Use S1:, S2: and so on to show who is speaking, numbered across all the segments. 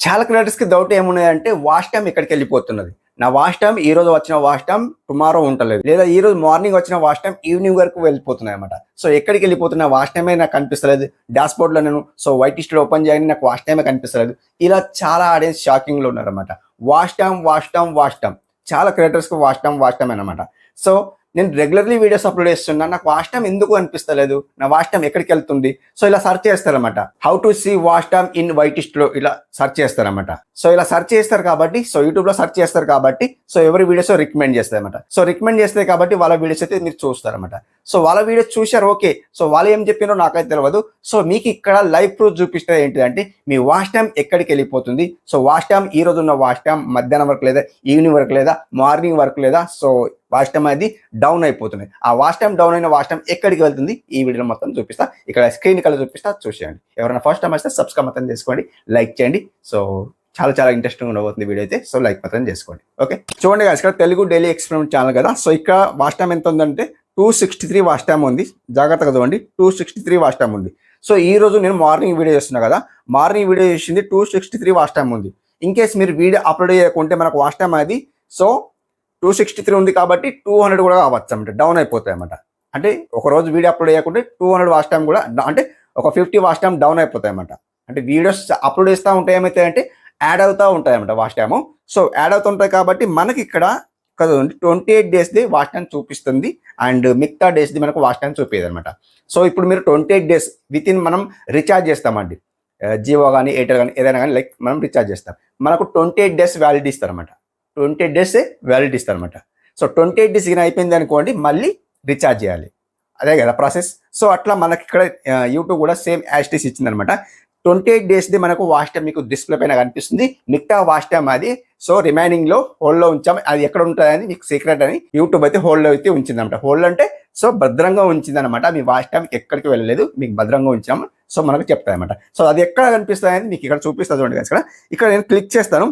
S1: చాలా క్రియేటర్స్‌కి doubt ఏమున్నదంటే watch time ఎక్కడికెళ్ళిపోతున్నది. నా watch time ఈరోజు వచ్చిన వాచ్ టైమ్ టుమారో ఉంటలేదు. లేదా ఈరోజు మార్నింగ్ వచ్చిన వాచ్ టైమ్ ఈవినింగ్ వరకు వెళ్ళిపోతున్నాయన్నమాట. సో ఎక్కడికెళ్ళిపోతున్న వాచ్ టైమే నాకు కనిపిస్తలేదు. డాష్‌బోర్డ్‌లో నేను వైట్ లిస్ట్ ఓపెన్ చేయగానే నాకు వాచ్ టైమే కనిపిస్తలేదు. ఇలా చాలా ఆడియన్స్ షాకింగ్‌లో ఉన్నారన్నమాట. Watch time, watch time, watch time. చాలా క్రియేటర్స్‌కి వాచ్ టైమ్ అన్నమాట. సో నేను రెగ్యులర్లీ వీడియోస్ అప్లోడ్ చేస్తున్నా, నాకు వాచ్ టైమ్ ఎందుకు అనిపిస్తలేదు, నా వాచ్ టైమ్ ఎక్కడికి వెళ్తుంది. సో ఇలా సెర్చ్ చేస్తారన్నమాట. How to see watch time in వైటిస్ట్లో ఇలా సెర్చ్ చేస్తారన్నమాట. సో ఇలా సెర్చ్ చేస్తారు కాబట్టి, సో యూట్యూబ్లో సెర్చ్ చేస్తారు కాబట్టి, సో ఎవరి వీడియోస్ రికమెండ్ చేస్తారన్నమాట. సో రికమెండ్ చేస్తే కాబట్టి వాళ్ళ వీడియోస్ అయితే మీరు చూస్తారన్నమాట. సో వాళ్ళ వీడియోస్ చూశారు, ఓకే. సో వాళ్ళు ఏం చెప్పినో నాకైతే తెలియదు. సో మీకు ఇక్కడ లైవ్ ప్రూఫ్ చూపిస్తే ఏంటిదంటే మీ వాచ్ టైమ్ ఎక్కడికి వెళ్ళిపోతుంది. సో వాచ్ టైమ్ ఈ రోజు ఉన్న వాచ్ టైమ్ మధ్యాహ్నం వరకు లేదా ఈవినింగ్ వరకు లేదా మార్నింగ్ వరకు లేదా సో వాచ్ టైమ్ అనేది డౌన్ అయిపోతుంది. ఆ వాచ్ టైమ్ డౌన్ అయిన వాచ్ టైమ్ ఎక్కడికి వెళ్తుంది ఈ వీడియో మొత్తం చూపిస్తా. ఇక్కడ స్క్రీన్ కలర్ చూపిస్తా, చూసేయండి. ఎవరైనా ఫస్ట్ టైం వస్తే సబ్స్క్రైబ్ మాత్రం చేసుకోండి, లైక్ చేయండి. సో చాలా ఇంట్రెస్టింగ్ ఉండబోతుంది వీడియో అయితే. సో లైక్ మాత్రం చేసుకోండి, ఓకే. చూడండి guys, ఇక్కడ తెలుగు డైలీ ఎక్స్పెరిమెంట్ ఛానల్ కదా. సో ఇక్కడ వాచ్ టైమ్ ఎంత ఉందంటే 263 వాచ్ టైమ్ ఉంది. జాగ్రత్తగా చూడండి, 263 వాచ్ టైమ్ ఉంది. సో ఈ రోజు నేను మార్నింగ్ వీడియో చేస్తున్నా కదా, మార్నింగ్ వీడియో చేసింది 263 వాచ్ టైమ్ ఉంది. ఇన్ కేస్ మీరు వీడియో అప్లోడ్ చేయకుంటే మనకు వాచ్ టైమ్ అది సో 263 ఉంది కాబట్టి 200 కూడా కావచ్చు అన్నమాట, డౌన్ అయిపోతాయి అన్నమాట. అంటే ఒక రోజు వీడియో అప్లోడ్ చేయకుంటే 200 వాచ్ టైం కూడా అంటే ఒక 50 వాచ్ టైం డౌన్ అయిపోతాయి అన్నమాట. అంటే వీడియోస్ అప్లోడ్ చేస్తూ ఉంటాయి, ఏమైతాయంటే యాడ్ అవుతూ ఉంటాయి అన్నమాట వాచ్ టైము. సో యాడ్ అవుతుంటాయి కాబట్టి మనకి ఇక్కడ 28 డేస్ది వాచ్ టైం చూపిస్తుంది అండ్ మిగతా డేస్ది మనకు వాచ్ టైం చూపేది అనమాట. సో ఇప్పుడు మీరు 28 డేస్ విత్ ఇన్ మనం రీఛార్జ్ చేస్తామండి. జియో కానీ ఎయిర్టెల్ కానీ ఏదైనా కానీ లైక్ మనం రీఛార్జ్ చేస్తాం, మనకు 28 డేస్ వ్యాలిడిటీ ఇస్తారన్నమాట. 28 డేస్ వ్యాలిడిటీ ఇస్తారనమాట. సో 28 డేస్ అయిపోయింది అనుకోండి, మళ్ళీ రీఛార్జ్ చేయాలి. అదే కదా ప్రాసెస్. సో అట్లా మనకి ఇక్కడ యూట్యూబ్ కూడా సేమ్ యాస్టిస్ ఇచ్చిందనమాట. 28 డేస్ది మనకు వాచ్ టైం మీకు డిస్ప్లే పైన కనిపిస్తుంది. మిగతా వాచ్ టైం అది సో రిమైనింగ్లో హోల్డ్లో ఉంచాము. అది ఎక్కడ ఉంటుందని మీకు సీక్రెట్ అని యూట్యూబ్ అయితే హోల్డ్లో అయితే ఉంచిందనమాట. హోల్డ్ అంటే సో భద్రంగా ఉంచిందనమాట. మీ వాచ్ టైం ఎక్కడికి వెళ్ళలేదు, మీకు భద్రంగా ఉంచాము. సో మనకు చెప్తాయి అనమాట. సో అది ఎక్కడ కనిపిస్తుంది అని మీకు ఇక్కడ చూపిస్తుంది చూడండి. ఇక్కడ నేను క్లిక్ చేస్తాను.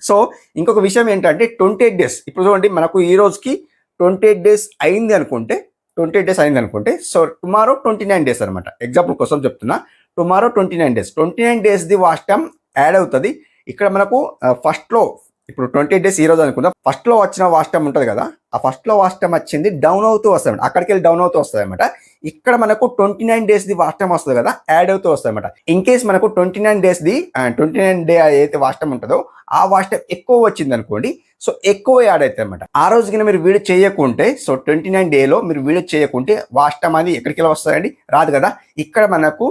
S1: సో ఇంకొక విషయం ఏంటంటే 28 డేస్ ఇప్పుడు చూడండి, మనకు ఈ రోజుకి 28 డేస్ అయింది అనుకుంటే, 28 డేస్ అయింది అనుకుంటే సో టుమారో 29 డేస్ అనమాట. ఎగ్జాంపుల్ కోసం చెప్తున్నా, టుమారో 29 డేస్. 29 డేస్ది వాచ్ టైం యాడ్ అవుతుంది. ఇక్కడ మనకు ఫస్ట్లో ఇప్పుడు 28 డేస్ ఈ రోజు అనుకుందా, ఫస్ట్లో వచ్చిన వాచ్ టైం ఉంటుంది కదా, ఆ ఫస్ట్లో వాచ్ టైం వచ్చింది డౌన్ అవుతూ వస్తుంది, అక్కడికి వెళ్ళి డౌన్ అవుతూ వస్తుంది అనమాట. ఇక్కడ మనకు 29 డేస్ది వాచ్ టైం వస్తుంది కదా, యాడ్ అవుతూ వస్తుంది అనమాట. ఇన్ కేస్ మనకు 29 డేస్ది 29 డే ఏదైతే వాచ్ టైం ఉంటుందో ఆ వాచ్ టైం ఎక్కువ వచ్చింది అనుకోండి, సో ఎక్కువ యాడ్ అవుతుంది అనమాట. ఆ రోజుకి మీరు వీడియో చేయకుంటే, సో 29 డేలో మీరు వీడియో చేయకుంటే వాచ్ టైం అది ఎక్కడికి వెళ్ళి వస్తుందండి, రాదు కదా. ఇక్కడ మనకు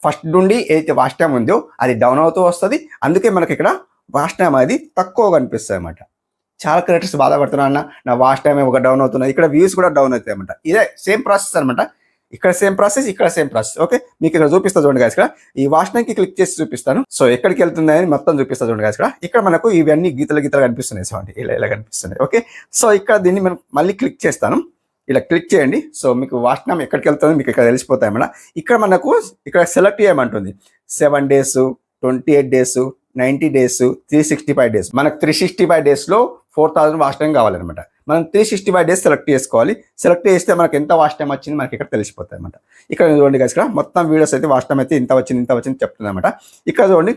S1: ఫస్ట్ నుండి ఏదైతే వాచ్ టైం ఉందో అది డౌన్ అవుతూ వస్తుంది. అందుకే మనకి ఇక్కడ వాచ్ టైం అది తక్కువ కనిపిస్తుంది అనమాట. చాలా క్రియేటర్స్ బాధపడుతున్నా అన్న, నా వాచ్ టైం ఒక డౌన్ అవుతున్నాయి, ఇక్కడ వ్యూస్ కూడా డౌన్ అవుతాయి అనమాట. ఇదే సేమ్ ప్రాసెస్ అనమాట. ఇక్కడ సేమ్ ప్రాసెస్, ఇక్కడ సేమ్ ప్రాసెస్, ఓకే. మీకు ఇక్కడ చూపిస్తా చూడండి guys. ఇక్కడ ఈ వాచ్ టైంకి క్లిక్ చేసి చూపిస్తాను. సో ఎక్కడికి వెళ్తుంది అని మొత్తం చూపిస్తా చూడండి guys. ఇక్కడ మనకు ఇవన్నీ గీతలు కనిపిస్తున్నాయి చూడండి, ఇలా కనిపిస్తున్నాయి, ఓకే. సో ఇక్కడ దీన్ని మనం మళ్ళీ క్లిక్ చేస్తాను. ఇలా క్లిక్ చేయండి. సో మీకు వాచ్ టైం ఎక్కడికి వెళ్తుందో మీకు ఇక్కడ తెలిసిపోతాయి అన్నమాట. ఇక్కడ మనకు ఇక్కడ సెలెక్ట్ చేయమంటుంది 7 డేస్, 28 డేస్, 90 డేస్, 365 డేస్. మనకు 365 డేస్లో 4000 వాచ్ టైం కావాలన్నమాట. మనం 365 డేస్ సెలెక్ట్ చేసుకోవాలి. సెలెక్ట్ చేస్తే మనకి ఎంత వాచ్ టైం వచ్చింది మనకి ఇక్కడ తెలిసిపోతాయి అనమాట. ఇక్కడ చూడండి guys, ఇక్కడ మొత్తం వీడియోస్ అయితే వాచ్ టైం అయితే ఇంత వచ్చింది చెప్తుంది అనమాట. ఇక్కడ చూడండి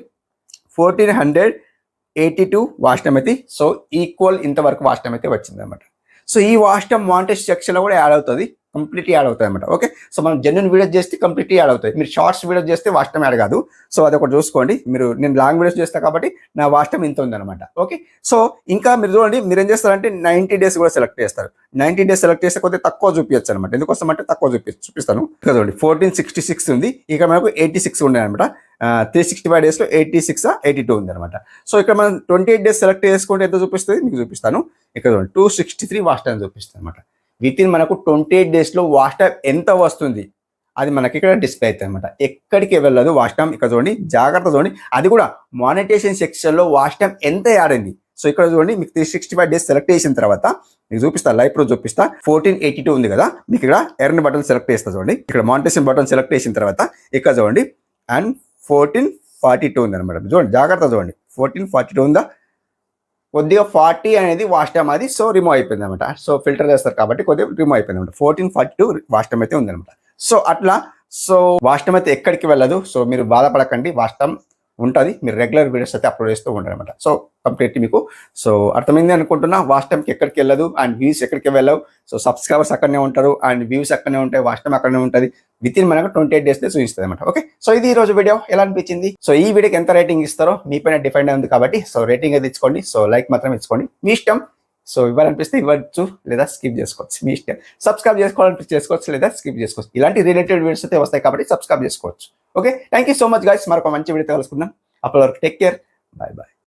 S1: 1482 వాచ్ టైం అయితే సో ఈక్వల్ ఇంతవరకు వాచ్ టైం అయితే వచ్చింది అనమాట. సో ఈ వాచ్ టైం మానిటైజ్ సెక్షన్లో కూడా యాడ్ అవుతుంది, కంప్లీట్ యాడ్ అవుతుంది అనమాట, ఓకే. సో మనం జెన్యున్ వీడియోస్ చేస్తే కంప్లీట్ యాడ్ అవుతాయి. మీరు షార్ట్స్ వీడియోస్ చేస్తే వాచ్ టైం యాడ్ కాదు. సో అది ఒకటి చూసుకోండి. నేను లాంగ్ వీడియోస్ చేస్తాను కాబట్టి నా వాచ్ టైం ఇంత ఉందన్నమాట, ఓకే. సో ఇంకా మీరు చూడండి, మీరు ఏం చేస్తారంటే 90 డేస్ కూడా సెలెక్ట్ చేస్తారు. 90 డేస్ సెలెక్ట్ చేస్తే కొద్దిగా తక్కువ చూపించచ్చు అనమాట. ఎందుకోసం అంటే తక్కువ చూపిస్తాను. ఇక్కడ చూడండి 1466 ఉంది, ఇక్కడ మనకు 86 ఉండే అనమాట. 365 డేస్లో 86 82 ఉంది అనమాట. సో ఇక్కడ మనం 28 డేస్ సెలెక్ట్ చేసుకుంటే ఎంత చూపిస్తుంది మీకు చూపిస్తాను. ఇక్కడ చూడండి 263 వాచ్ టైం చూపిస్తుంది అనమాట. విత్ ఇన్ మనకు 28 డేస్లో వాచ్ టైం ఎంత వస్తుంది అది మనకి ఇక్కడ డిస్ప్లే అవుతుంది అనమాట. ఎక్కడికి వెళ్ళదు వాచ్ టైం. ఇక్కడ చూడండి, జాగ్రత్త చూడండి, అది కూడా మానిటైజేషన్ సెక్షన్లో వాచ్ టైం ఎంత యాడ్ అయింది. సో ఇక్కడ చూడండి, మీకు 365 డేస్ సెలెక్ట్ చేసిన తర్వాత మీకు చూపిస్తా, లైవ్ ప్రూఫ్ చూపిస్తా. 1482 ఉంది కదా, మీకు ఇక్కడ ఎర్న్ బటన్ సెలెక్ట్ చేస్తా చూడండి. ఇక్కడ మానిటైజేషన్ బటన్ సెలెక్ట్ చేసిన తర్వాత ఇక్కడ చూడండి అండ్ 1442 ఉంది అనమాట. చూడండి జాగ్రత్త చూడండి, 1442 ఉందా, కొద్దిగా 40 అనేది వాచ్ టైం అది సో రిమూవ్ అయిపోయింది అనమాట. సో ఫిల్టర్ చేస్తారు కాబట్టి కొద్దిగా రిమూవ్ అయిపోయింది అనమాట. 1442 వాచ్ టైం అయితే ఉందనమాట. సో అట్లా సో వాచ్ టైం అయితే ఎక్కడికి వెళ్ళదు. సో మీరు బాధపడకండి, వాచ్ టైం ఉంటుంది. మీరు రెగ్యులర్ వీడియోస్ అయితే అప్లోడ్ చేస్తూ ఉంటారు అనమాట. సో కంప్లీట్లీ మీకు సో అర్థమైంది అనుకుంటున్నా. వాచ్ టైంకి ఎక్కడికి వెళ్ళదు అండ్ వ్యూస్ ఎక్కడికి వెళ్ళవు. సో సబ్స్క్రైబర్స్ అక్కడనే ఉంటారు అండ్ వ్యూస్ అక్కడనే ఉంటాయి, వాచ్ టైం అక్కడనే ఉంటుంది. విత్ ఇన్ మనకు 28 days చూపిస్తుంది అనమాట. ఓకే, సో ఇది ఈ రోజు వీడియో ఎలా అనిపించింది? సో ఈ వీడియోకి ఎంత రేటింగ్ ఇస్తారో మీ పైన డిపెండ్ అయింది కాబట్టి సో రేటింగ్ అయితే ఇచ్చుకోండి. సో లైక్ మాత్రం ఇచ్చుకోండి, మీ ఇష్టం. సో ఇవ్వాలనిపిస్తే ఇవ్వచ్చు లేదా స్కిప్ చేసుకోవచ్చు, మీ ఇష్టం. సబ్స్క్రైబ్ చేసుకోవాలనిపిస్తే చేసుకోవచ్చు లేదా స్కిప్ చేసుకోవచ్చు. ఇలాంటి రిలేటెడ్ వీడియోస్ అయితే వస్తాయి కాబట్టి సబ్స్క్రైబ్ చేసుకోవచ్చు. Okay, thank you so much guys. మరొక మంచి వీడియో కలుసుకుందాం. అప్పటి వరకు టేక్ కేర్, బాయ్ బాయ్.